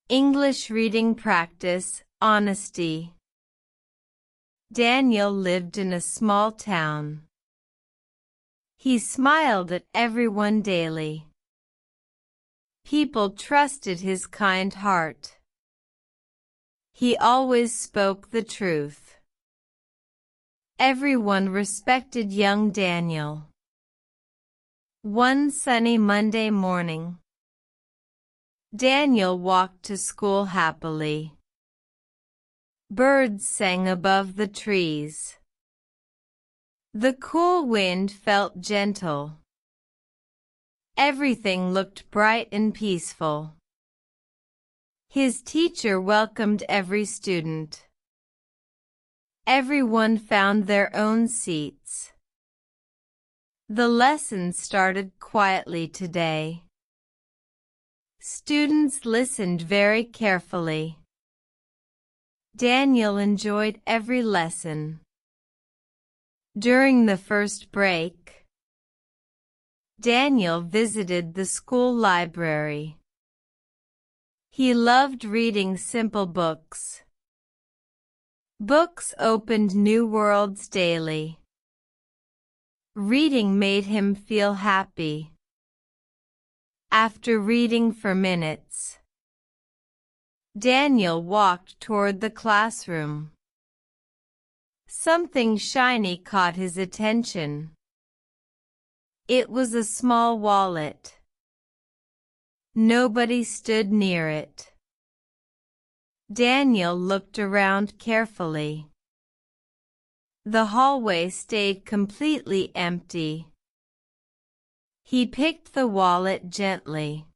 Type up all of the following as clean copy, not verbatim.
English reading practice, honesty. Daniel lived in a small town. He smiled at everyone daily. People trusted his kind heart. He always spoke the truth. Everyone respected young Daniel. One sunny Monday morning, Daniel walked to school happily. Birds sang above the trees. The cool wind felt gentle. Everything looked bright and peaceful. His teacher welcomed every student. Everyone found their own seats. The lesson started quietly today. Students listened very carefully. Daniel enjoyed every lesson. During the first break, Daniel visited the school library. He loved reading simple books. Books opened new worlds daily. Reading made him feel happy. After reading for minutes, Daniel walked toward the classroom. Something shiny caught his attention. It was a small wallet. Nobody stood near it. Daniel looked around carefully. The hallway stayed completely empty. He picked the wallet gently.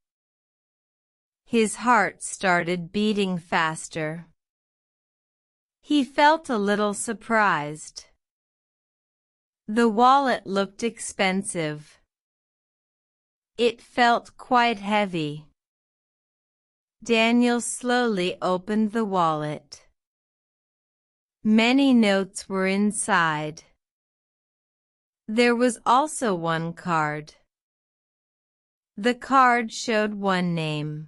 His heart started beating faster. He felt a little surprised. The wallet looked expensive. It felt quite heavy. Daniel slowly opened the wallet. Many notes were inside. There was also one card. The card showed one name.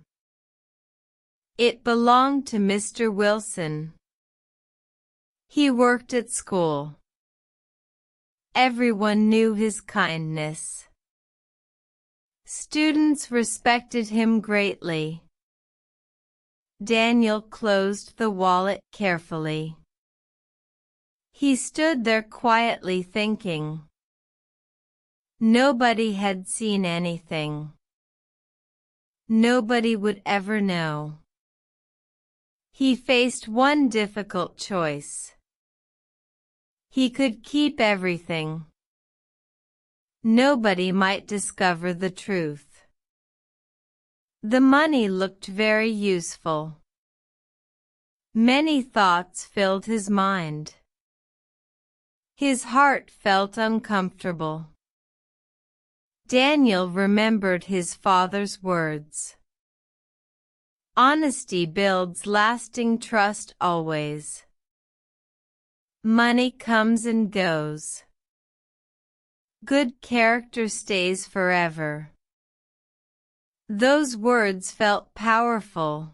It belonged to Mr. Wilson. He worked at school. Everyone knew his kindness. Students respected him greatly. Daniel closed the wallet carefully. He stood there quietly thinking. Nobody had seen anything. Nobody would ever know. He faced one difficult choice. He could keep everything. Nobody might discover the truth. The money looked very useful. Many thoughts filled his mind. His heart felt uncomfortable. Daniel remembered his father's words. Honesty builds lasting trust always. Money comes and goes. Good character stays forever. Those words felt powerful.